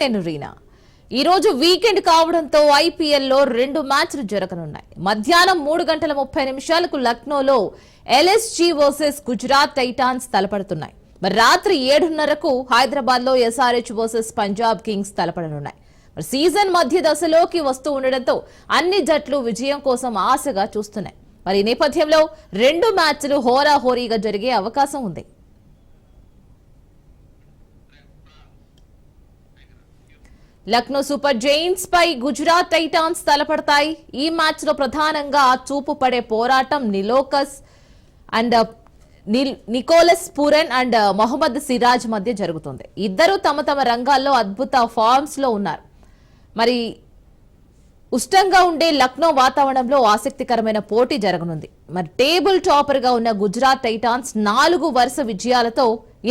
రీనా ఈ రోజు వీకెండ్ కావడంతో ఐపీఎల్లో 2 మ్యాచ్లు జరగనున్నాయి. మధ్యాహ్నం 3:30 లక్నోలో ఎల్ఎస్జీ వర్సెస్ గుజరాత్ టైటాన్స్ తలపడుతున్నాయి. మరి రాత్రి 7:30కు హైదరాబాద్ లో ఎస్ఆర్హెచ్ వర్సెస్ పంజాబ్ కింగ్స్ తలపడనున్నాయి. మరి సీజన్ మధ్య దశలోకి వస్తూ ఉండడంతో అన్ని జట్లు విజయం కోసం ఆశగా చూస్తున్నాయి. మరి ఈ నేపథ్యంలో 2 మ్యాచ్లు హోరాహోరీగా జరిగే అవకాశం ఉంది. లక్నో సూపర్ జైంట్స్ పై గుజరాత్ టైటాన్స్ తలపడతాయి. ఈ మ్యాచ్ లో ప్రధానంగా చూపు పడే పోరాటం Nicholas Pooran and Mohammed Siraj మధ్య జరుగుతుంది. ఇద్దరు తమ తమ రంగాల్లో అద్భుత ఫార్మ్స్ లో ఉన్నారు. మరి ఉష్ణంగా ఉండే లక్నో వాతావరణంలో ఆసక్తికరమైన పోటీ జరగనుంది. మరి టేబుల్ టాపర్ గా ఉన్న గుజరాత్ టైటాన్స్ 4 వరుస విజయాలతో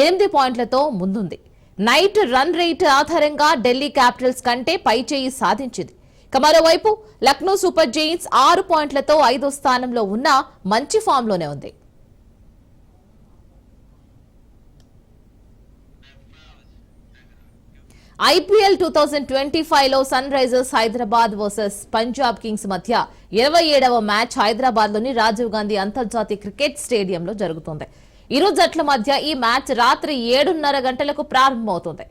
8 పాయింట్లతో ముందుంది. నైట్ రన్ రేట్ ఆధారంగా ఢిల్లీ క్యాపిటల్స్ కంటే పైచేయి సాధించింది. మరోవైపు లక్నో సూపర్ జైంట్స్ 6 పాయింట్లతో 5వ స్థానంలో ఉన్న మంచి ఫామ్ లోనే ఉంది. ఐపీఎల్ 2025లో Sunrisers Hyderabad versus Punjab Kings మధ్య 27వ మ్యాచ్ హైదరాబాద్ లోని రాజీవ్ గాంధీ అంతర్జాతీయ క్రికెట్ స్టేడియంలో జరుగుతుంది. ఇరు జట్ల మధ్య ఈ మ్యాచ్ రాత్రి 7:30 గంటలకు ప్రారంభమవుతుంది.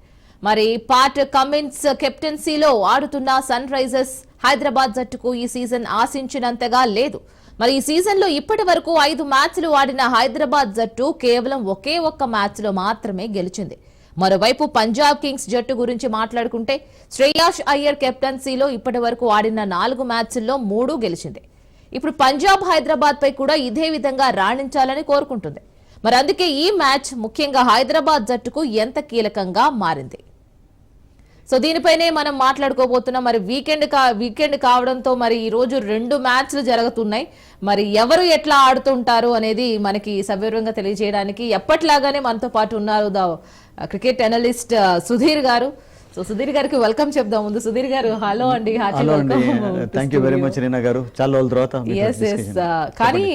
మరి పాట్ కమిన్స్ కెప్టెన్సీలో ఆడుతున్న సన్ రైజర్స్ హైదరాబాద్ జట్టుకు ఈ సీజన్ ఆశించినంతగా లేదు. మరి ఈ సీజన్ లో ఇప్పటి వరకు 5 మ్యాచ్లు ఆడిన హైదరాబాద్ జట్టు కేవలం ఒకే ఒక్క మ్యాచ్ లో మాత్రమే గెలిచింది. మరోవైపు పంజాబ్ కింగ్స్ జట్టు గురించి మాట్లాడుకుంటే శ్రేయాస్ అయ్యర్ కెప్టెన్సీలో ఇప్పటి వరకు ఆడిన 4 మ్యాచ్ల్లో 3 గెలిచింది. ఇప్పుడు పంజాబ్ హైదరాబాద్ పై కూడా ఇదే విధంగా రాణించాలని కోరుకుంటుంది. మరి అందుకే ఈ మ్యాచ్ ముఖ్యంగా హైదరాబాద్ జట్టుకు ఎంత కీలకంగా మారింది. సో దీనిపైనే మనం మాట్లాడుకోబోతున్నాం. మరి వీకెండ్ కావడంతో మరి ఈ రోజు 2 మ్యాచ్లు జరుగుతున్నాయి. మరి ఎవరు ఎట్లా ఆడుతుంటారు అనేది మనకి సవివరంగా తెలియజేయడానికి ఎప్పట్లాగానే మనతో పాటు ఉన్నారు క్రికెట్ అనలిస్ట్ సుధీర్ గారు. సో సుధీర్ గారికి వెల్కమ్ చెప్దాం. ముందు సుధీర్ గారు హలో అండి. Thank you very much Reena గారు. చాలా రోజుల తర్వాత కానీ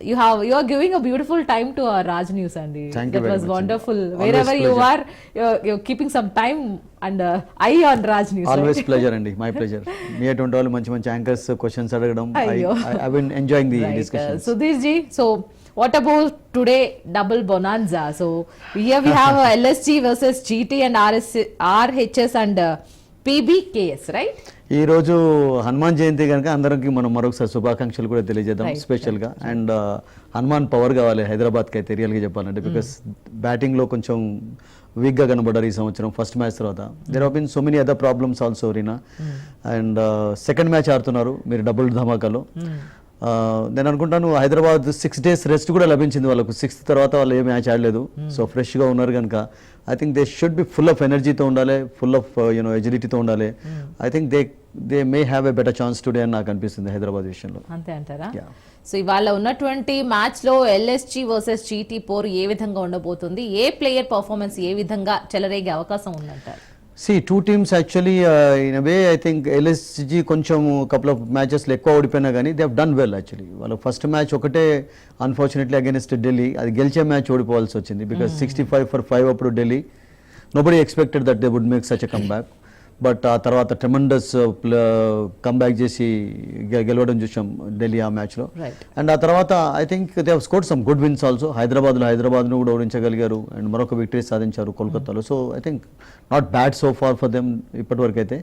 you are giving a beautiful time to Raj news అండి. That was wonderful. Wherever you are you keeping some time and I on Raj news. Always pleasure అండి, మై ప్లెజర్. మీ అటువంటి వాళ్ళు మంచి మంచి యాంకర్స్ క్వశ్చన్స్ అడగడం, I been enjoying the discussions. Sudheer ji, so what about today double bonanza? So here we have LSG versus GT and RHS and PBKS, right? ఈ రోజు హనుమాన్ జయంతి కనుక అందరికి మనం మరొకసారి శుభాకాంక్షలు కూడా తెలియజేద్దాం స్పెషల్ గా. అండ్ హనుమాన్ పవర్ కావాలి హైదరాబాద్ కి అయితే రియల్ గా చెప్పాలంటే, బికాస్ బ్యాటింగ్ లో కొంచెం వీక్ గా కనబడ్డారు ఈ సంవత్సరం ఫస్ట్ మ్యాచ్ తర్వాత. There have been so many other problems also Reena. And second match ఆడుతున్నారు మీరు డబుల్ ధమాకాలో. నేను అనుకుంటాను హైదరాబాద్ 6 days రెస్ట్ కూడా లభించింది వాళ్ళకు. 6th తర్వాత వాళ్ళు ఏ మ్యాచ్ ఆడలేదు. సో ఫ్రెష్గా ఉన్నారు కనుక I think they should be full of ఎనర్జీతో ఉండాలి, ఫుల్ ఆఫ్ ఎజిలిటీతో ఉండాలి. I think they may have a better chance today అని నాకు అనిపిస్తుంది హైదరాబాద్ విషయంలో. అంతే అంటారా? సో ఇవాళ ఉన్నటువంటి మ్యాచ్ లో ఎల్ఎస్జీ వర్సెస్ జీటీ పోర్ ఏ విధంగా ఉండబోతుంది? ఏ ప్లేయర్ పర్ఫార్మెన్స్ ఏ విధంగా చెలరేగే అవకాశం ఉందంటారు? See, 2 teams actually in a way I think LSG కొంచెం couple of matches ఎక్కువ ఓడిపోయినా కానీ they have done well actually. వాళ్ళ ఫస్ట్ మ్యాచ్ ఒకటే అన్ఫార్చునేట్లీ అగైన్స్ట్ ఢిల్లీ, అది గెలిచే మ్యాచ్ ఓడిపోవాల్సి వచ్చింది. బికాస్ 65-5 అప్పుడు Delhi, nobody expected that they would make such a comeback. But ఆ తర్వాత ట్రెమెండస్ కమ్బ్యాక్ చేసి గెలవడం చూసాం ఢిల్లీ ఆ మ్యాచ్లో. అండ్ ఆ తర్వాత I think they have scored some good wins also. హైదరాబాద్ను కూడా ఓడించగలిగారు అండ్ మరొక విక్టరీ సాధించారు కోల్కతాలో. So I think not bad so far for them ఇప్పటి వరకు అయితే.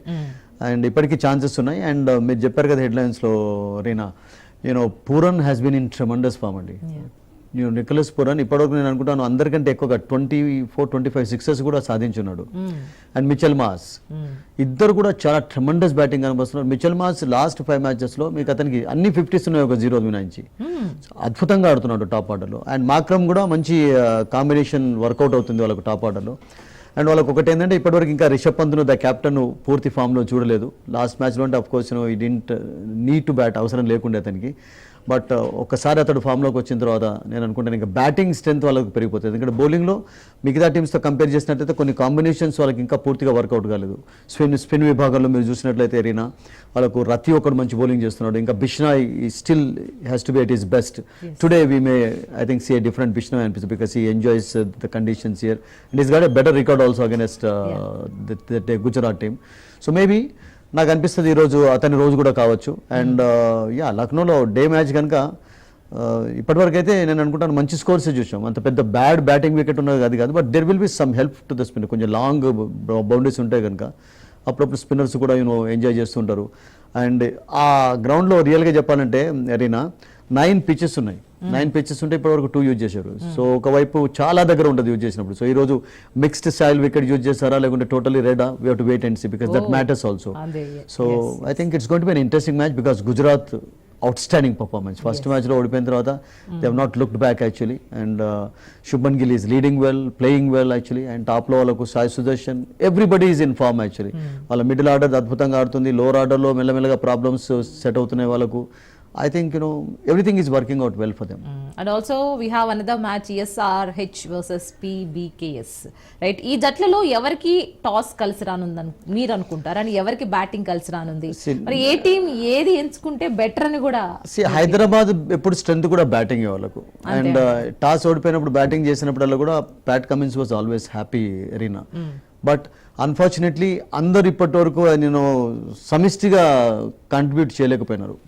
అండ్ ఇప్పటికీ ఛాన్సెస్ ఉన్నాయి. అండ్ మీరు చెప్పారు కదా హెడ్లైన్స్లో Reena, Pooran has been in tremendous form అండి. నికోలస్ పూరన్ ఇప్పటివరకు నేను అనుకుంటాను అందరికంటే ఎక్కువగా 24-25 సిక్సెస్ కూడా సాధించున్నాడు. అండ్ మిచెల్ మాస్ ఇద్దరు కూడా చాలా ట్రెమెండస్ బ్యాటింగ్ కనిపిస్తున్నారు. మిచెల్ మాస్ లాస్ట్ 5 మ్యాచెస్లో మీకు అతనికి అన్ని 50s ఉన్నాయి, ఒక 0 మినాయించి అద్భుతంగా ఆడుతున్నాడు టాప్ ఆర్డర్లో. అండ్ మాక్రమ్ కూడా మంచి కాంబినేషన్ వర్కౌట్ అవుతుంది వాళ్ళకు టాప్ ఆర్డర్లో. అండ్ వాళ్ళకి ఒకటి ఏంటంటే ఇప్పటివరకు ఇంకా రిషబ్ పంత్ను ద కెప్టెన్ పూర్తి ఫామ్లో చూడలేదు. లాస్ట్ మ్యాచ్లో అంటే of course he didn't need to bat, అవసరం లేకుండే అతనికి. బట్ ఒక్కసారి అతడు ఫామ్లోకి వచ్చిన తర్వాత నేను అనుకుంటాను ఇంకా బ్యాటింగ్ స్ట్రెంత్ వాళ్ళకి పెరిగిపోతుంది. ఎందుకంటే బౌలింగ్లో మిగతా టీమ్స్తో కంపేర్ చేసినట్లయితే కొన్ని కాంబినేషన్స్ వాళ్ళకి ఇంకా పూర్తిగా వర్కౌట్ కాలేదు. స్పిన్ విభాగంలో మీరు చూసినట్లయితే ఎరీనా వాళ్ళకు రతి ఒకడు మంచి బౌలింగ్ చేస్తున్నాడు. ఇంకా Bishnoi still has to be at his best. Today we may I think see a different Bishnoi అనిపిస్తుంది because he enjoys the conditions here and he's got a better record also against Gujarat team. So maybe నాకు అనిపిస్తుంది ఈరోజు అతని రోజు కూడా కావచ్చు. And లక్నోలో day match కనుక ఇప్పటివరకు అయితే నేను అనుకుంటాను మంచి స్కోర్స్ చూసాం. అంత పెద్ద బ్యాడ్ బ్యాటింగ్ వికెట్ ఉన్నది అది కాదు, but there will be some help to the spin. కొంచెం లాంగ్ బౌండరీస్ ఉంటాయి కనుక అప్పుడప్పుడు స్పిన్నర్స్ కూడా ఎంజాయ్ చేస్తుంటారు. అండ్ ఆ గ్రౌండ్లో రియల్గా చెప్పాలంటే ఎరీనా 9 పిచెస్ ఉన్నాయి. 9 పిచెస్ ఉంటే ఇప్పటివరకు 2 యూజ్ చేశారు. సో ఒకవైపు చాలా దగ్గర ఉంటుంది యూజ్ చేసినప్పుడు. సో ఈరోజు మిక్స్డ్ స్టైల్ వికెట్ యూజ్ చేస్తారా లేకుంటే టోటలీ రెడా, we have to wait and see because that matters also. So I think it's going to be an interesting match because Gujarat outstanding performance. First match lo ఓడిపోయిన తర్వాత they have not looked back actually and Shubman Gill is leading well, playing well actually and top లో వాళ్ళకు Sai Sudarshan everybody is in form actually. వాళ్ళ middle order అద్భుతంగా ఆడుతుంది. Lower order లో మెల్లమెల్లగా problems set అవుతున్నాయి వాళ్ళకు. I think everything is working out well for them. And also we have another match SRH versus PBKS, right? ఈ జట్లలో ఎవరికి టాస్ కలిసి రానుందని మీరు అనుకుంటారు అని ఎవరికి బ్యాటింగ్ కలిసి రానుంది, మరి ఏ టీం ఏది ఎంచుకుంటే బెటర్ అని కూడా? హైదరాబాద్ ఎప్పుడు స్ట్రెంత్ కూడా బ్యాటింగ్ వాళ్ళకు అండ్ టాస్ ఓడిపోయినప్పుడు బ్యాటింగ్ చేసినప్పుడల్లా కూడా Pat Cummins was always happy arena. But unfortunately అందరు ఇప్పటి వరకు సమిష్టిగా కాంట్రిబ్యూట్ చేయలేకపోయినారు.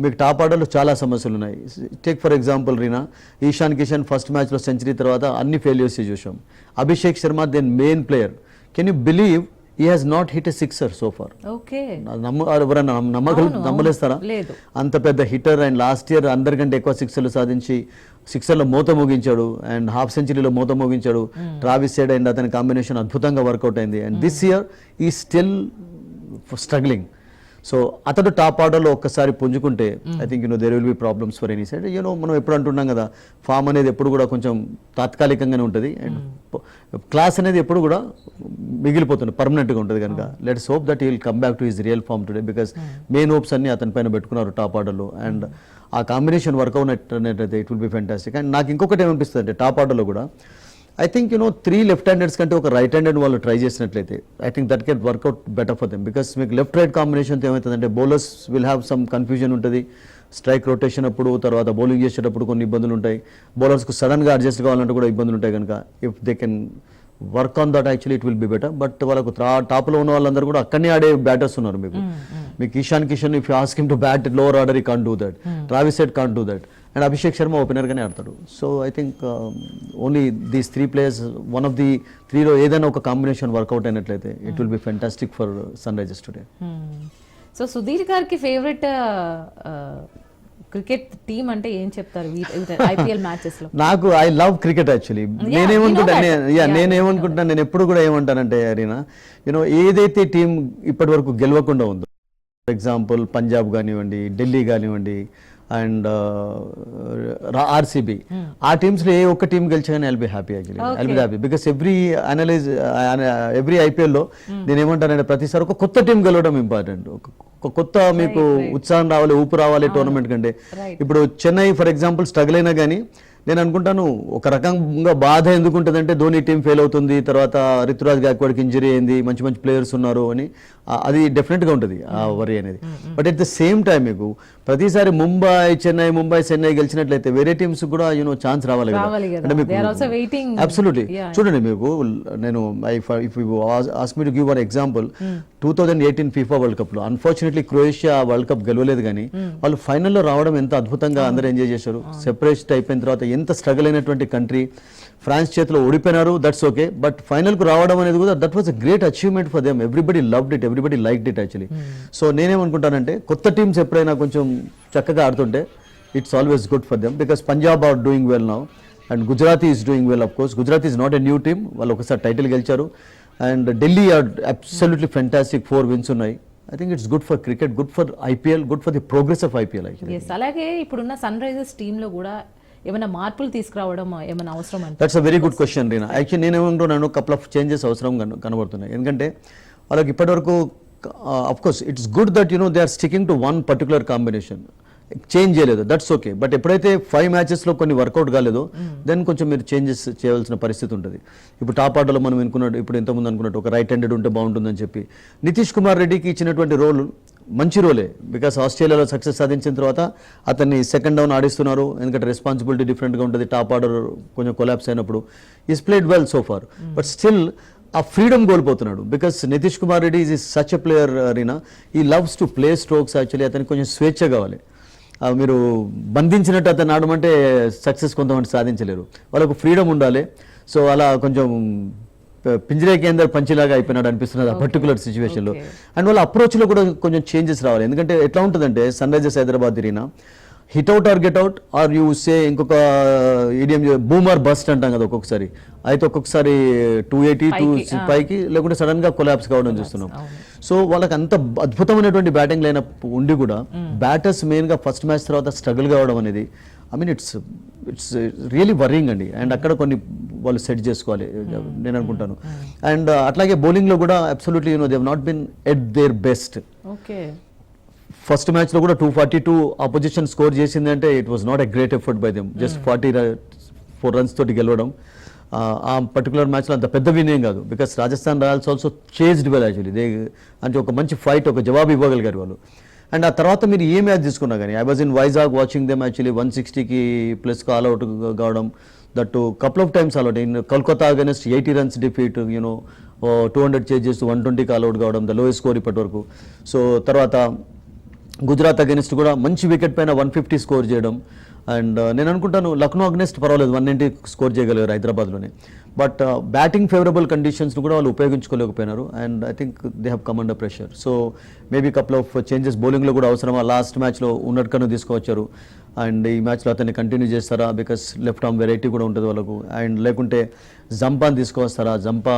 మీకు టాప్ ఆర్డర్లో చాలా సమస్యలు ఉన్నాయి. Take for example Reena, Ishan Kishan first మ్యాచ్లో సెంచరీ తర్వాత అన్ని ఫెయిల్యూర్స్ చూసాం. Abhishek Sharma then main player, can you believe he has not hit a sixer so far? ఎవరైనా నమ్మలేస్తారా? అంత పెద్ద హిట్టర్ అండ్ లాస్ట్ ఇయర్ అందరికంటే ఎక్కువ సిక్సర్లు సాధించి సిక్సర్లో మూత మోగించాడు అండ్ హాఫ్ సెంచరీలో మూత మోగించాడు. ట్రావిస్ హెడ్ అండ్ అతని కాంబినేషన్ అద్భుతంగా వర్కౌట్ అయింది and this year he still struggling. So అతడు టాప్ ఆర్డర్లో ఒక్కసారి పుంజుకుంటే I think there will be problems for any side. మనం ఎప్పుడు అంటున్నాం కదా, ఫామ్ అనేది ఎప్పుడు కూడా కొంచెం తాత్కాలికంగానే ఉంటుంది అండ్ క్లాస్ అనేది ఎప్పుడు కూడా మిగిలిపోతుంది, పర్మనెంట్గా ఉంటుంది. కనుక let's hope that he will come back to his real form today because main hopes అన్ని అతని పైన పెట్టుకున్నారు టాప్ ఆర్డర్లో అండ్ ఆ కాంబినేషన్ వర్కౌట్ అయితే it will be fantastic. And నాకు ఇంకొకటి ఏమనిపిస్తుంది అంటే టాప్ ఆర్డర్లో కూడా ఐ థింక్ 3 లెఫ్ట్ హ్యాండెడ్స్ కంటే ఒక రైట్ హ్యాండెడ్ వాళ్ళు ట్రై చేసినట్లయితే I think that can workout better for them because మీకు లెఫ్ట్ రైట్ కాంబినేషన్తో ఏమవుతుందంటే bowlers will have some confusion ఉంటుంది. స్ట్రైక్ రొటేషన్ అప్పుడు తర్వాత బౌలింగ్ చేసేటప్పుడు కొన్ని ఇబ్బందులు ఉంటాయి. బౌలర్స్కు సడన్గా అడ్జస్ట్ కావాలంటే కూడా ఇబ్బందులు ఉంటాయి. కనుక if they can work on that actually it will be better. But వాళ్ళకు టాప్లో ఉన్న వాళ్ళందరూ కూడా అక్కడనే ఆడే బ్యాటర్స్ ఉన్నారు. మీకు Ishan Kishan if you ask him to bat lower order he can't do that, Travis Head can't do that and Abhishek Sharma ఓపెనర్గానే ఆడతాడు. So I think only these 3 players one of the 3లో ఏదైనా ఒక కాంబినేషన్ వర్కౌట్ అయినట్లయితే it will be fantastic for Sunrisers today. So Sudheer గారికి favourite cricket team అంటే ఏం చెప్తారు ఐపీఎల్ మ్యాచెస్ లో? నాకు ఐ లవ్ క్రికెట్ యాక్చువల్లీ. నేనేమనుకుంటాను నేను ఎప్పుడు కూడా ఏమంటానంటే అరీనా, ఏదైతే టీం ఇప్పటి వరకు గెలవకుండా ఉందో, ఫర్ ఎగ్జాంపుల్ పంజాబ్ కానివ్వండి, ఢిల్లీ కానివ్వండి అండ్ ఆర్సీబీ, ఆ టీమ్స్లో ఏ ఒక్క టీం గెలిచాగానే I'll be happy actually. I'll be happy because every ఐపీఎల్లో నేను ఏమంటానంటే ప్రతిసారి ఒక కొత్త టీం గెలవడం ఇంపార్టెంట్. ఒక కొత్త మీకు ఉత్సాహం రావాలి, ఊపు రావాలి టోర్నమెంట్ కంటే. ఇప్పుడు చెన్నై ఫర్ ఎగ్జాంపుల్ స్ట్రగుల్ అయినా కానీ నేను అనుకుంటాను ఒక రకంగా బాధ ఎందుకు ఉంటుందంటే ధోని టీం ఫెయిల్ అవుతుంది, తర్వాత ఋతురాజ్ గాక్వాడ్కి ఇంజరీ అయింది, మంచి మంచి ప్లేయర్స్ ఉన్నారు అని, అది డెఫినెట్గా ఉంటుంది ఆ వరి అనేది. But at the same time మీకు ప్రతిసారి ముంబై చెన్నై గెలిచినట్లయితే వేరే టీమ్స్ కూడా ఛాన్స్ రావాలి కదా. అంటే మీకు అబ్సల్యూట్లీ చూడండి, మీకు నేను if you ask me to give one example, 2018 FIFA world cup లో అన్ఫార్చునేట్లీ క్రొయేషియా వరల్డ్ కప్ గెలవలేదు, కానీ వాళ్ళు ఫైనల్లో రావడం ఎంత అద్భుతంగా అందరూ ఎంజాయ్ చేశారు. సెపరేషన్ అయిపోయిన తర్వాత ఎంత స్ట్రగుల్ అయినటువంటి కంట్రీ, ఫ్రాన్స్ చేతిలో ఓడిపోయినారు, దట్స్ ఓకే, బట్ ఫైనల్కు రావడం అనేది కూడా that was a great achievement for them. Everybody loved it, everybody liked it actually. So నేనేమనుకుంటానంటే కొత్త టీమ్స్ ఎప్పుడైనా కొంచెం చక్కగా ఆడుతుంటే it's always good for them because Punjab are doing well now and Gujarat is doing well. Of course Gujarat is not a new team, వాళ్ళు ఒకసారి title గెలిచారు. And Delhi are absolutely fantastic, 4 wins ఉన్నాయి. I think it's good for cricket, good for IPL, good for the progress of IPL actually. Yes, అలాగే ఇప్పుడున్న sun Risers team లో కూడా ఏమైనా మార్పులు తీసుకురావడం ఏమైనా అవసరం అంటే? That's a very good question Reena. Actually నేనేమంటున్నాను, కపుల్ ఆఫ్ చేంజెస్ అవసరం కనబడుతున్నాయి. ఎందుకంటే వాళ్ళకి ఇప్పటివరకు of course it's good that they are sticking to one particular combination. Change చేయలేదు, దట్స్ ఓకే. బట్ ఎప్పుడైతే 5 మ్యాచెస్లో కొన్ని వర్కౌట్ కాలేదో దెన్ కొంచెం మీరు చేంజెస్ చేయవలసిన పరిస్థితి ఉంటుంది. ఇప్పుడు టాప్ ఆర్డర్లో మనం అనుకున్నట్టు, ఇప్పుడు ఇంతకుముందు అనుకున్నట్టు ఒక రైట్ హ్యాండెడ్ ఉంటే బాగుంటుందని చెప్పి నితీష్ కుమార్ రెడ్డికి ఇచ్చినటువంటి రోల్ మంచి రోలే. బికాస్ ఆస్ట్రేలియాలో సక్సెస్ సాధించిన తర్వాత అతన్ని సెకండ్ డౌన్ ఆడిస్తున్నారు, ఎందుకంటే రెస్పాన్సిబిలిటీ డిఫరెంట్గా ఉంటుంది. టాప్ ఆర్డర్ కొంచెం కొలాప్స్ అయినప్పుడు he's played well so far, but still ఆ ఫ్రీడమ్ కోల్పోతున్నాడు. Because Nitish Kumar Reddy is such a player arena, he loves to play strokes. Actually అతనికి కొంచెం స్వేచ్ఛ కావాలి. మీరు బంధించినట్టు అతను ఆడమంటే సక్సెస్ కొంతమంది సాధించలేరు, వాళ్ళకు ఫ్రీడమ్ ఉండాలి. సో అలా కొంచెం పింజరే కేంద్ర పంచిలాగా అయిపోయినాడు అనిపిస్తున్నది ఆ పర్టికులర్ సిచ్యువేషన్లో. అండ్ వాళ్ళ అప్రోచ్లో కూడా కొంచెం చేంజెస్ రావాలి. ఎందుకంటే ఎట్లా ఉంటుందంటే సన్ రైజర్స్ హైదరాబాద్ తిరిగినా hit out or get out, or you say ఇంకొక ఈడియం బూమర్ బస్ట్ అంటాం కదా ఒక్కొక్కసారి. అయితే ఒక్కొక్కసారి 280 పైకి లేకుంటే సడన్ గా కొలాప్స్ కావడం చూస్తున్నాం. సో వాళ్ళకి అంత అద్భుతమైనటువంటి బ్యాటింగ్ లైన్ ఉండి కూడా బ్యాటర్స్ మెయిన్ గా ఫస్ట్ మ్యాచ్ తర్వాత స్ట్రగుల్ కావడం అనేది I mean it's really worrying అండి. అండ్ అక్కడ కొన్ని వాళ్ళు సెట్ చేసుకోవాలి నేను అనుకుంటాను. అండ్ అట్లాగే బౌలింగ్ లో కూడా absolutely they have not been at their best. First మ్యాచ్లో కూడా 242 ఆపోజిషన్ స్కోర్ చేసింది అంటే it was not a great effort by them. Just 44 runs తోటి గెలవడం ఆ పర్టికులర్ మ్యాచ్లో అంత పెద్ద వినయం కాదు. Because Rajasthan Royals also chased well actually. అంటే ఒక మంచి ఫైట్, ఒక జవాబు ఇవ్వగలిగారు వాళ్ళు. అండ్ ఆ తర్వాత మీరు ఏ మ్యాచ్ తీసుకున్నా కానీ I was in Vizag watching them actually 160కి ప్లస్కి ఆల్అవుట్ కావడం, that couple of times all out. In Kolkata against 80 runs defeat, 200 chase చేస్తూ 120కి ఆల్అవుట్ కావడం, ద లోయెస్ట్ స్కోర్ ఇప్పటి వరకు. సో తర్వాత గుజరాత్ అగెన్స్ట్ కూడా మంచి వికెట్ పైన 150 స్కోర్ చేయడం. అండ్ నేను అనుకుంటాను లక్నో అగెన్స్ట్ పర్వాలేదు 190 స్కోర్ చేయగలిగారు హైదరాబాద్లోనే. బట్ బ్యాటింగ్ ఫేవరబుల్ కండిషన్స్ను కూడా వాళ్ళు ఉపయోగించుకోలేకపోయినారు. And I think they have come under pressure. So maybe couple of changes బౌలింగ్లో కూడా అవసరమా. లాస్ట్ మ్యాచ్లో ఉన్నట్కను తీసుకువచ్చారు అండ్ ఈ మ్యాచ్లో అతన్ని కంటిన్యూ చేస్తారా, బికాస్ లెఫ్ట్ ఆర్మ్ వెరైటీ కూడా ఉంటుంది వాళ్ళకు. అండ్ లేకుంటే జంపాని తీసుకువస్తారా, Zampa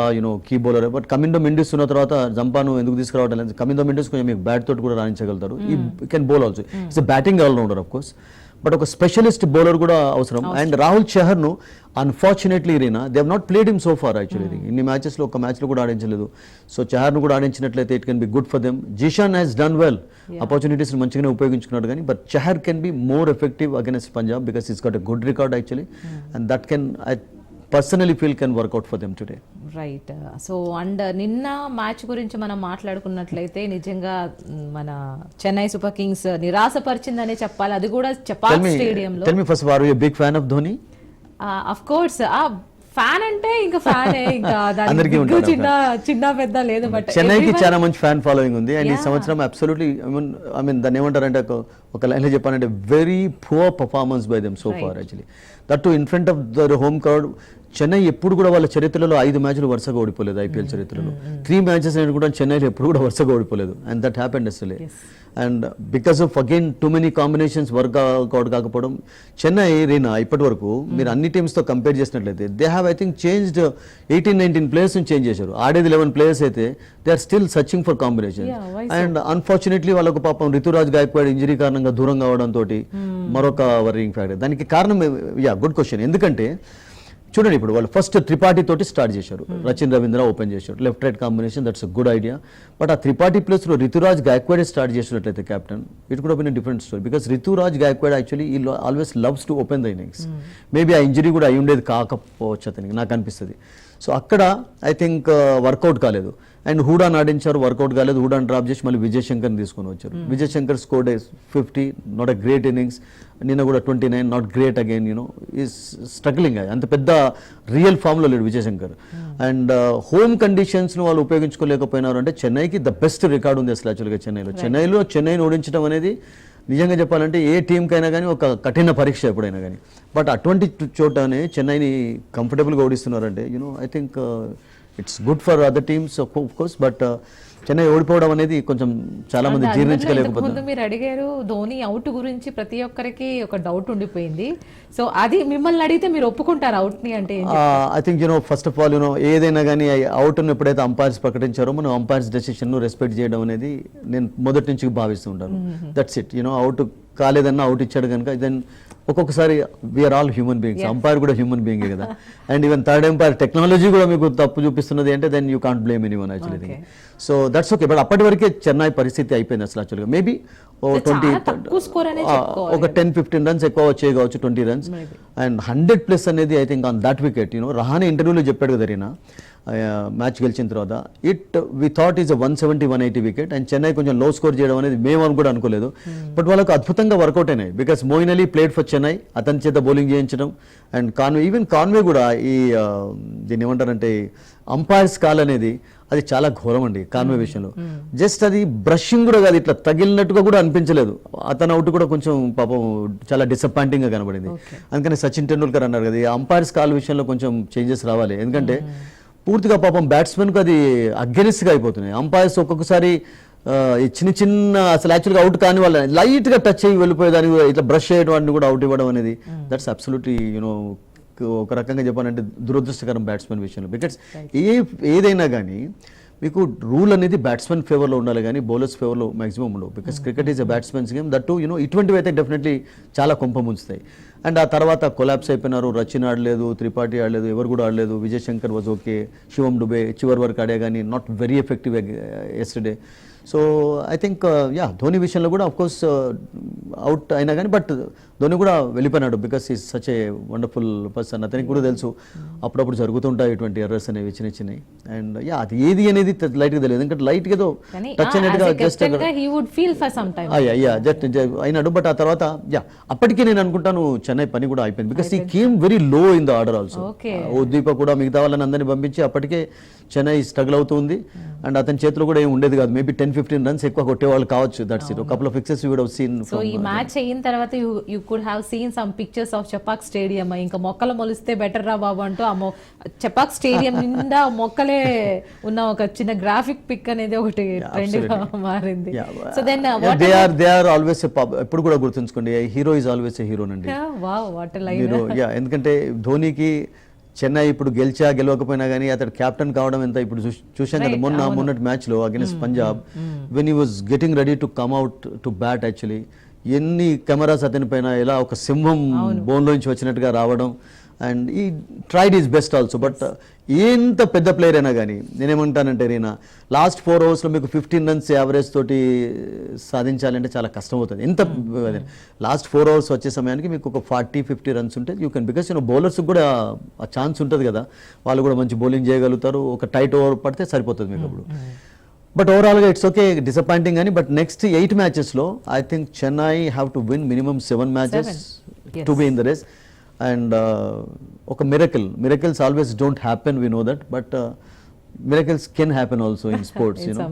key bowler. But Kamindu Mendis ఉన్న తర్వాత జంపాను ఎందుకు తీసుకురావడం లేదు. కమిందో మెండిస్ కొంచెం మీకు బ్యాట్ తోటి కూడా రాణించగలుగుతారు. He can bowl also, it's batting allrounder of course, but ఒక స్పెషలిస్ట్ బౌలర్ కూడా అవసరం. అండ్ రాహుల్ చహర్ను unfortunately Reena they have not played him so far actually. ఇన్ని మ్యాచెస్లో ఒక మ్యాచ్లో కూడా ఆడించలేదు. సో చహర్ను కూడా ఆడించినట్లయితే it can be good for them. Zeeshan has done well, opportunities మంచిగానే ఉపయోగించుకున్నాడు కానీ but Chahar can be more effective against Punjab because it's got a good record actually. And that can I personally feel can workout for them today. Right. So and నిన్న match గురించి మనం మాట్లాడుకున్నట్లయితే నిజంగా మన Chennai super Kings నిరాశపరిచిందనే చెప్పాలి. అది కూడా చపాక్ స్టేడియంలో. Tell me first, are you a big fan of Dhoni? Of course fan అంటే ఇంకా ఫ్యానే, ఇంకా చిన్న పెద్ద లేదు. బట్ చెన్నైకి చాలా మంచి ఫ్యాన్ ఫాలోయింగ్ ఉంది. అండ్ ఈ సంవత్సరం అబ్సల్యూట్లీ ఐ మీన్ దాన్ని ఏమంటారంటే ఒక లైన్లో చెప్పాలంటే very poor performance by them so far actually. That too in front of the home crowd. Chennai ఎప్పుడు కూడా వాళ్ళ చరిత్రలో 5 మ్యాచ్లు వరుసగా ఓడిపోలేదు ఐపీఎల్ చరిత్రలో. 3 మ్యాచెస్ అనేది కూడా చెన్నైలో ఎప్పుడు కూడా వరుసగా ఓడిపోలేదు. అండ్ దట్ హ్యాపెండ్ అసలే. And because of again too many combinations workout కాకపోవడం చెన్నై రీనా ఇప్పటి వరకు మీరు అన్ని టీమ్స్తో కంపేర్ చేసినట్లయితే they have I think changed 18-19 players change చేశారు. ఆడేది 11 ప్లేయర్స్ అయితే they are still searching for combination. And unfortunately వాళ్ళకు పాపం రితురాజ్ గాయక్వాడ్ ఇంజరీ కారణంగా దూరం కావడంతో మరొక వరింగ్ ఫ్యాక్టర్. దానికి కారణం గుడ్ క్వశ్చన్. ఎందుకంటే చూడండి ఇప్పుడు వాళ్ళు ఫస్ట్ త్రిపాఠి తోటి స్టార్ట్ చేశారు. రచిన్ రవీంద్ర ఓపెన్ చేశారు, left right combination, that's a good idea. But ఆ త్రిపాఠి ప్లేస్లో రితురాజ్ గాయక్వాడ్ స్టార్ట్ చేసినట్లయితే captain it could been different story. Because Ruturaj Gaikwad actually he always loves to open the innings. Maybe ఆ ఇంజరీ కూడా అయి ఉండేది కాకపోవచ్చు అతనికి, నాకు అనిపిస్తుంది. సో అక్కడ ఐ థింక్ వర్కౌట్ కాలేదు. అండ్ హూడాన్ ఆడించారు, వర్కౌట్ కాలేదు. హూడాన్ డ్రాప్ చేసి మళ్ళీ విజయ్ శంకర్ని తీసుకొని వచ్చారు. Vijay Shankar scored 50, not a great innings. నిన్న కూడా 29, not great again. Is struggling. అంత పెద్ద రియల్ ఫామ్లో లేడు విజయ్ శంకర్. అండ్ హోమ్ కండిషన్స్ను వాళ్ళు ఉపయోగించుకోలేకపోయినారు. అంటే చెన్నైకి ద బెస్ట్ రికార్డ్ ఉంది అసలు యాక్చువల్గా చెన్నైని ఓడించడం అనేది నిజంగా చెప్పాలంటే ఏ టీంకైనా కానీ ఒక కఠిన పరీక్ష ఎప్పుడైనా కానీ. బట్ అటువంటి చోటనే చెన్నైని కంఫర్టబుల్గా ఓడిస్తున్నారంటే I think it's good for other teams of course. But Chennai ఓడిపోవడం అనేది కొంచెం చాలా మంది జీర్ణించలేకపోతున్నారు. మీరు అడిగారు ధోని అవుట్ గురించి, ప్రతి ఒక్కరికి ఒక డౌట్ ఉండిపోయింది. సో అది మిమ్మల్ని అడిగితే మీరు ఒప్పుకుంటారు అవుట్ ని అంటే? I think first of all ఏదైనా కానీ అవుట్ ఎప్పుడైతే అంపైర్స్ ప్రకటించారో మనం అంపైర్స్ డెసిషన్ ను రెస్పెక్ట్ చేయడం అనేది నేను మొదటి నుంచి భావిస్తూ ఉంటాను. That's it. అవుట్ కాలేదన్నా అవుట్ ఇచ్చాడు కనుక దెన్ ఒక్కొక్కసారి we're all human beings, umpire కూడా హ్యూమన్ బీయింగే కదా. And even third umpire technology కూడా మీకు తప్పు చూపిస్తున్నది అంటే then you can't blame any one actually. So that's okay. But అప్పటి వరకే చెన్నై పరిస్థితి అయిపోయింది అసలు యాక్చువల్గా. మేబీ ఒక 10-15 రన్స్ ఎక్కువ వచ్చే కావచ్చు, 20 రన్స్ అండ్ 100+ అనేది I think on that wicket. Rahane ఇంటర్వ్యూలో చెప్పాడు కదా రీనా మ్యాచ్ గెలిచిన తర్వాత, we thought is 170-180 wicket and Chennai కొంచెం లో స్కోర్ చేయడం అనేది మేము అని కూడా అనుకోలేదు. బట్ వాళ్ళకు అద్భుతంగా వర్కౌట్ అయినాయి because Moeen Ali played for Chennai, అతని చేత బౌలింగ్ చేయించడం అండ్ కాన్వే కూడా ఈ దీన్ని ఏమంటారంటే అంపైర్స్ కాల్ అనేది అది చాలా ఘోరం అండి కాన్వే విషయంలో. జస్ట్ అది బ్రషింగ్ కూడా కాదు, ఇట్లా తగిలినట్టుగా కూడా అనిపించలేదు. అతను అవుట్ కూడా కొంచెం పాపం చాలా డిసప్పాయింటింగ్ గా కనబడింది. అందుకని సచిన్ టెండూల్కర్ అన్నారు కదా, ఈ అంపైర్స్ కాల్ విషయంలో కొంచెం చేంజెస్ రావాలి. ఎందుకంటే పూర్తిగా పాపం బ్యాట్స్మెన్కి అది అగెనిస్ట్గా అయిపోతున్నాయి. అంపైర్స్ ఒక్కొక్కసారి ఈ చిన్న అసలు యాక్చువల్గా అవుట్ కాని వాళ్ళ లైట్గా టచ్ అయ్యి వెళ్ళిపోయేదాన్ని ఇట్లా బ్రష్ చేయడం కూడా అవుట్ ఇవ్వడం అనేది దట్స్ అబ్సల్యూట్లీ ఒక రకంగా చెప్పాలంటే దురదృష్టకరం బ్యాట్స్మెన్ విషయంలో. బికాస్ ఏదైనా కానీ మీకు రూల్ అనేది బ్యాట్స్మెన్ ఫేవర్లో ఉండాలి కానీ బౌలర్స్ ఫేవర్లో మాక్సిమం ఉండవు. Because cricket is a batsmen game. That ఇటువంటివి అయితే డెఫినెట్లీ చాలా కొంప ముంచుతాయి. అండ్ ఆ తర్వాత కొలాప్స్ అయిపోయినారు. రచిన్ ఆడలేదు, త్రిపాఠి ఆడలేదు, ఎవరు కూడా ఆడలేదు. విజయ్ శంకర్ వాజ్ ఓకే, శివం డుబే చివరి వరకు ఆడే కానీ not very effective yesterday. So I think Dhoni విషయంలో కూడా అఫ్కోర్స్ అవుట్ అయినా కానీ బట్ ధోని కూడా వెళ్ళిపోయినాడు because is such a wonderful person. అతనికి కూడా తెలుసు అప్పుడప్పుడు జరుగుతుంటాయి ఇటువంటి ఎర్రర్స్ అనేవి చిన్నవి. అండ్ అది ఏది అనేది లైట్గా తెలియదు, ఎందుకంటే లైట్గా ఏదో టచ్ అయినట్టుగా జస్ట్ అయినాడు. బట్ ఆ తర్వాత అప్పటికే నేను అనుకుంటాను చెన్నై పని కూడా అయిపోయింది because he came very low in the order also. ఉద్దీప కూడా మిగతా వాళ్ళని అందరినీ పంపించి అప్పటికే చెన్నై స్ట్రగుల్ అవుతుంది. అండ్ అతని చేతిలో కూడా ఏం ఉండేది కాదు. మేబీ 10-15 రన్స్ ఎక్కువ కొట్టేవాళ్ళు కావచ్చు. That's it. Couple of fixes you would have seen. So ఈ మ్యాచ్ అయిన తర్వాత you could have seen some pictures of Chepauk stadium. ఇంకా మొక్కలు మొలిస్తే బెటర్ రా బాబు అంటూ ఆ చెపాక్ స్టేడియం నిండా మొక్కలే ఉన్న ఒక చిన్న గ్రాఫిక్ పిక్ అనేది ఒకటి ట్రెండ్ గా మారింది. So then they are always ఎప్పుడు కూడా గుర్తుంచుకోండి, hero is always a hero నండి. Wow what a line. ఎందుకంటే ధోనికి చెన్నై ఇప్పుడు గెలవకపోయినా కానీ అతడు కెప్టెన్ కావడం ఎంత ఇప్పుడు చూశాం కదా మొన్నటి మ్యాచ్ లో against Punjab when he was getting ready to come out to bat. Actually ఎన్ని కెమెరాస్ అతని పైన ఎలా ఒక సింహం బోన్లోంచి వచ్చినట్టుగా రావడం అండ్ ఈ tried is best also. But ఎంత పెద్ద ప్లేయర్ అయినా కానీ నేనేమంటానంటే రీనా లాస్ట్ 4 ఓవర్స్లో మీకు 15 రన్స్ యావరేజ్ తోటి సాధించాలంటే చాలా కష్టం అవుతుంది. ఎంత లాస్ట్ 4 ఓవర్స్ వచ్చే సమయానికి మీకు ఒక 40-50 రన్స్ ఉంటే యూ కెన్, బికాస్ బౌలర్స్ కూడా ఆ ఛాన్స్ ఉంటుంది కదా, వాళ్ళు కూడా మంచి బౌలింగ్ చేయగలుగుతారు. ఒక టైట్ ఓవర్ పడితే సరిపోతుంది మీకు అప్పుడు. బట్ ఓవరాల్గా ఇట్స్ ఓకే, డిసప్పాయింటింగ్ అని. బట్ నెక్స్ట్ 8 మ్యాచెస్లో I think Chennai have to win minimum 7 matches to be in the race. And ఒక miracles always don't happen, we know that, but miracles can happen also in sports, you know,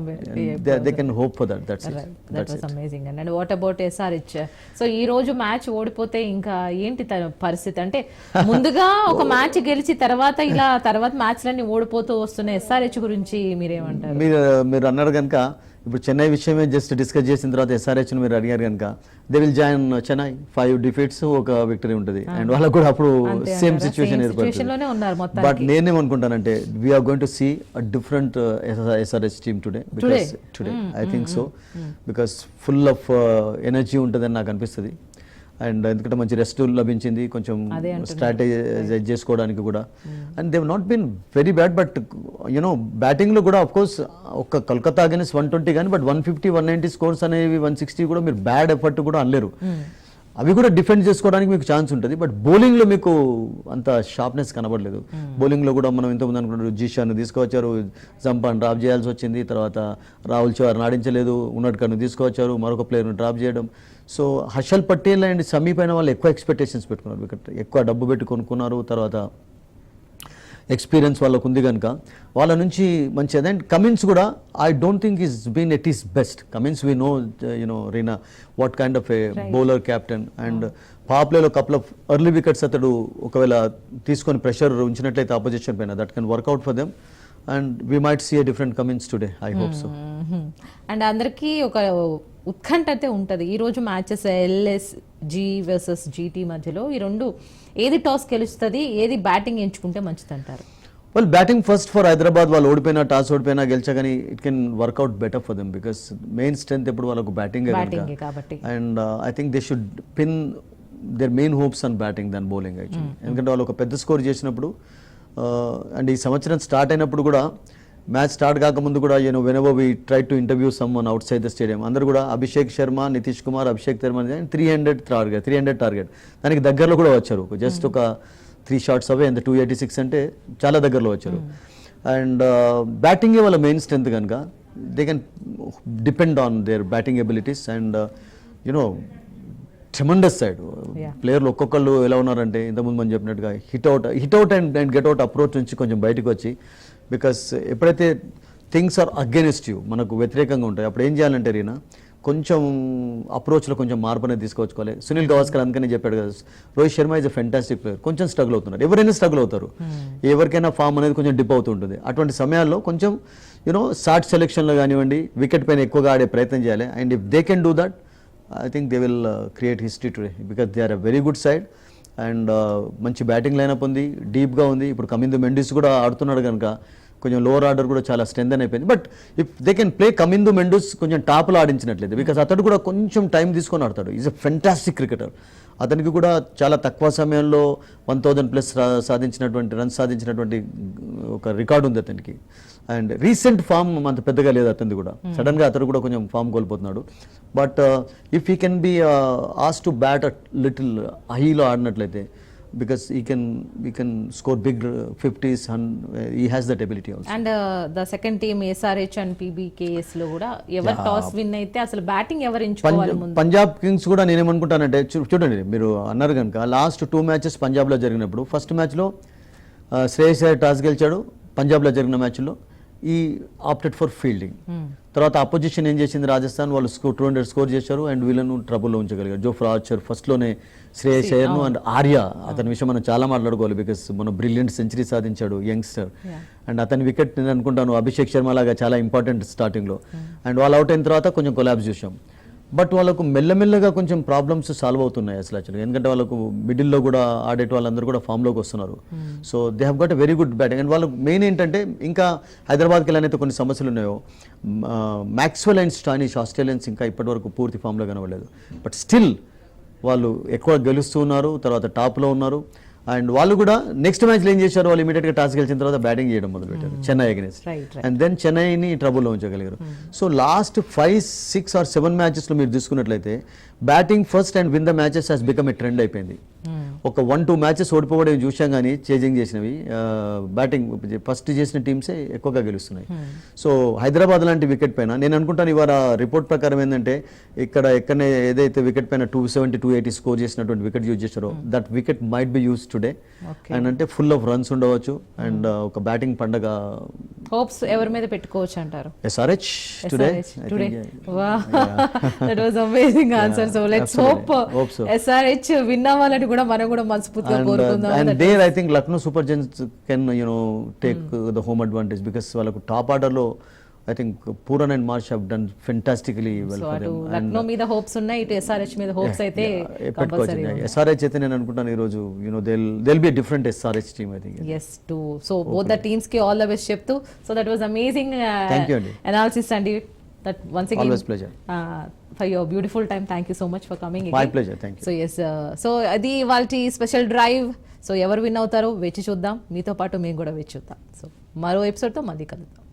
they can hope for that. That's it. That was amazing. And what about SRH? So ఈ రోజు match ఓడిపోతే ఇంకా ఏంటి పరిస్థితి అంటే ముందుగా ఒక match గెలిచి తర్వాత మ్యాచ్లన్నీ ఓడిపోతూ వస్తున్న SRH గురించి మీరేమంటారు? మీరు అన్నారు కనుక ఇప్పుడు చెన్నై విషయమే జస్ట్ డిస్కస్ చేసిన తర్వాత SRH మీరు అడిగారు కనుక they will join Chennai. 5 defeats ఒక విక్టరీ ఉంటుంది అండ్ వాళ్ళకు కూడా అప్పుడు సేమ్ సిచ్యువేషన్ ఏర్పడుతుంది. బట్ నేనేమనుకుంటానంటే we are going to see a different SRH team today I think so, because full of energy ఉంటుందని నాకు అనిపిస్తుంది. అండ్ ఎందుకంటే మంచి రెస్ట్ లభించింది, కొంచెం స్ట్రాటజైజ్ చేసుకోవడానికి కూడా. And they not been very bad, but you know బ్యాటింగ్లో కూడా అఫ్కోర్స్ ఒక కోల్కతా అగైన్స్ 120 కానీ బట్ 150-190 స్కోర్స్ అనేవి 160 కూడా మీరు బ్యాడ్ ఎఫర్ట్ కూడా అనలేరు. అవి కూడా డిఫెండ్ చేసుకోవడానికి మీకు ఛాన్స్ ఉంటుంది. బట్ బౌలింగ్లో మీకు అంత షార్ప్నెస్ కనబడలేదు. బౌలింగ్లో కూడా మనం ఇంతకుముందు అనుకున్నారు జీషాను తీసుకువచ్చారు, జంపాన్ డ్రాప్ చేయాల్సి వచ్చింది, తర్వాత రాహుల్ చౌహార్ని ఆడించలేదు, ఉన్నట్కర్ను తీసుకువచ్చారు, మరొక ప్లేయర్ను డ్రాప్ చేయడం. సో హర్షల్ పటేల్ అండ్ సమీ పైన వాళ్ళు ఎక్కువ ఎక్స్పెక్టేషన్స్ పెట్టుకున్నారు, వికెట్ ఎక్కువ డబ్బు పెట్టి కొనుక్కున్నారు, తర్వాత ఎక్స్పీరియన్స్ వాళ్ళకు ఉంది కనుక వాళ్ళ నుంచి మంచి అదే. అండ్ కమిన్స్ కూడా I don't think he's been at his best. Cummins we know you know Reena what kind of a bowler captain. And power ప్లేలో కపుల్ ఆఫ్ ఎర్లీ వికెట్స్ అతడు ఒకవేళ తీసుకొని ప్రెషర్ ఉంచినట్లయితే ఆపోజిషన్ పైన that can work out for them and we might see a different Cummins today, I hope so. And అందరికీ ఒక ఉత్కంఠ అయితే ఉంటుంది ఈరోజు మ్యాచెస్ LSG వర్సెస్ GT మధ్యలో. ఈ రెండు ఏది టాస్ గెలుస్తుంది, ఏది బ్యాటింగ్ ఎంచుకుంటే మంచిది అంటారు? Well batting first for Hyderabad, వాళ్ళు ఓడిపోయినా టాస్ ఓడిపోయినా గెలిచా కానీ it can workout better for them because main strength ఎప్పుడు వాళ్ళకు బ్యాటింగ్ బ్యాటింగ్ కాబట్టి and I think they should pin their main hopes on batting than bowling actually. ఎందుకంటే వాళ్ళు ఒక పెద్ద స్కోర్ చేసినప్పుడు అండ్ ఈ సంవత్సరం స్టార్ట్ అయినప్పుడు కూడా మ్యాచ్ స్టార్ట్ కాకముందు కూడా whenever we try to interview someone outside the stadium, అందరూ కూడా అభిషేక్ శర్మ, నితీష్ కుమార్, అభిషేక్ శర్మ 300 టార్గెట్ దానికి దగ్గరలో కూడా వచ్చారు. జస్ట్ ఒక 3 shots అవే అండ్ 286 అంటే చాలా దగ్గరలో వచ్చారు. అండ్ బ్యాటింగే వాళ్ళ మెయిన్ స్ట్రెంత్ కనుక they can depend on their batting abilities and tremendous side ప్లేయర్లు ఒక్కొక్కళ్ళు ఎలా ఉన్నారంటే ఇంతకుముందు మనం చెప్పినట్టుగా hit out and get out approach నుంచి కొంచెం బయటకు వచ్చి, బికాస్ ఎప్పుడైతే థింగ్స్ ఆర్ అగెనిస్ట్ యూ, మనకు వ్యతిరేకంగా ఉంటాయి, అప్పుడు ఏం చేయాలంటే రీనా కొంచెం అప్రోచ్లో కొంచెం మార్పు అనేది తీసుకొచ్చుకోవాలి. సునీల్ గవాస్కర్ అందుకని చెప్పాడు కదా, Rohit Sharma is a fantastic player, కొంచెం స్ట్రగుల్ అవుతున్నారు, ఎవరైనా స్ట్రగుల్ అవుతారు, ఎవరికైనా ఫామ్ అనేది కొంచెం డిప్ అవుతుంటుంది. అటువంటి సమయాల్లో కొంచెం షార్ట్ సెలెక్షన్లో కానివ్వండి, వికెట్ పైన ఎక్కువగా ఆడే ప్రయత్నం చేయాలి. And if they can do that I think they will create history today because they are a very good side and మంచి బ్యాటింగ్ లైనప్ ఉంది, డీప్గా ఉంది. ఇప్పుడు కమిందు మెండిస్ కూడా ఆడుతున్నాడు కనుక కొంచెం లోవర్ ఆర్డర్ కూడా చాలా స్ట్రెంత్ అయిపోయింది. But if they can play Kamindu Mendis కొంచెం టాప్లో ఆడించినట్లయితే, బికాస్ అతడు కూడా కొంచెం టైం తీసుకొని ఆడతాడు, ఈజ్ అ ఫెంటాస్టిక్ క్రికెటర్. అతనికి కూడా చాలా తక్కువ సమయంలో 1000+ రన్స్ సాధించినటువంటి ఒక రికార్డు ఉంది అతనికి. అండ్ రీసెంట్ ఫామ్ అంత పెద్దగా లేదు అతనిది కూడా, సడన్గా అతడు కూడా కొంచెం ఫామ్ కోల్పోతున్నాడు. But if he can be as to bat at little హైలో ఆడినట్లయితే, because he can score big 50s and he has that ability also. And the second team SRH and PBKS లో కూడా ఎవరు టాస్ విన్ అయితే అసలు batting ఎవరు ఎంచుకోవాలి ముందు? పంజాబ్ కింగ్స్ కూడా నేనేమనుకుంటానంటే, చూడండి మీరు అన్నారు కనుక లాస్ట్ 2 matches పంజాబ్లో జరిగినప్పుడు, ఫస్ట్ మ్యాచ్లో శ్రేయస్ అయ్యర్ టాస్ గెలిచాడు. పంజాబ్లో జరిగిన మ్యాచ్లో ఈ ఆప్టెడ్ ఫర్ ఫీల్డింగ్. తర్వాత అపోజిషన్ ఏం చేసింది, రాజస్థాన్, వాళ్ళు 200 స్కోర్ చేశారు అండ్ వీళ్ళను ట్రబుల్లో ఉంచగలిగారు. జోఫ్రా ఆర్చర్ ఫస్ట్లోనే శ్రేయస్ అయ్యర్ను అండ్ ఆర్య, అతని విషయం మనం చాలా మాట్లాడుకోవాలి, బికాస్ మన బ్రిలియంట్ సెంచరీ సాధించాడు యంగ్స్టర్. అండ్ అతని వికెట్ నేను అనుకుంటాను అభిషేక్ శర్మ లాగా చాలా ఇంపార్టెంట్ స్టార్టింగ్లో. అండ్ వాళ్ళు అవుట్ అయిన తర్వాత కొంచెం కొలాబ్స్ చూసాం. బట్ వాళ్ళకు మెల్లమెల్లగా కొంచెం ప్రాబ్లమ్స్ సాల్వ్ అవుతున్నాయి అసలు యాక్చువల్గా, ఎందుకంటే వాళ్ళకు మిడిల్లో కూడా ఆడేట వాళ్ళందరూ కూడా ఫామ్లోకి వస్తున్నారు. So they have got a very good batting. And వాళ్ళకు మెయిన్ ఏంటంటే, ఇంకా హైదరాబాద్కి వెళ్ళనైతే కొన్ని సమస్యలు ఉన్నాయో, మ్యాక్స్వెల్ అండ్ స్టానిష్ ఆస్ట్రేలియన్స్ ఇంకా ఇప్పటివరకు పూర్తి ఫామ్లో కనబడలేదు. బట్ స్టిల్ వాళ్ళు ఎక్కువ గెలుస్తూ ఉన్నారు, తర్వాత టాప్లో ఉన్నారు. అండ్ వాళ్ళు కూడా నెక్స్ట్ మ్యాచ్లో ఏం చేశారు, వాళ్ళు ఇమీడియట్గా టాస్ గెలిచిన తర్వాత బ్యాటింగ్ చేయడం మొదలుపెట్టారు చెన్నై అగెన్స్ట్. అండ్ దెన్ చెన్నైని ట్రబుల్లో ఉంచగలిగారు. సో లాస్ట్ 5, 6 or 7 మ్యాచెస్లో మీరు తీసుకున్నట్లయితే batting first and win the matches has become a trend అయిపోయింది. ఒక 1-2 మ్యాచెస్ ఓడిపోవడం చూసాం కానీ చేజింగ్ చేసినవి బ్యాటింగ్ ఫస్ట్ చేసిన టీమ్సే ఎక్కువగా గెలుస్తున్నాయి. సో హైదరాబాద్ లాంటి వికెట్ పైన నేను అనుకుంటాను ఇవాళ రిపోర్ట్ ప్రకారం ఏంటంటే, ఎక్కడనే ఏదైతే వికెట్ పైన 270, 280 స్కోర్ చేసినటువంటి వికెట్ యూజ్ చేశారో, that wicket might be use today. And అంటే ఫుల్ ఆఫ్ రన్స్ ఉండవచ్చు అండ్ ఒక బ్యాటింగ్ పండగ. హోప్స్ ఎవరి మీద పెట్టుకోవచ్చు అంటారు? SRH today. Wow, that was amazing answer. So let's hope so. SRH win అవ్వాలని కూడా మనం కూడా మనస్ఫూర్తిగా కోరుకుందాం. And there I think Lucknow Super Giants can take the home advantage because వాళ్ళకు టాప్ ఆర్డర్ లో I think Pooran and Marsh have done fantastically well for them. Lucknow మీద hopes ఉన్నాయి, ఇటు SRH మీద హోప్స్ అయితే కంపల్సరీ. SRH అయితే నేను అనుకుంటాను ఈ రోజు they'll be a different SRH team I think. Yes too. So both the teams కి all the best చెప్తూ. So that was amazing Thank you Andy. analysis Andy. That once again always pleasure. For your beautiful time. Thank you so much for coming again. My pleasure. Thank you. So yes, so అది వాళ్ళ special drive. So ఎవరు win అవుతారో వేచి చూద్దాం, మీతో పాటు మేము కూడా వేచి చూద్దాం. సో మరో ఎపిసోడ్తో మళ్ళీ కలుద్దాం.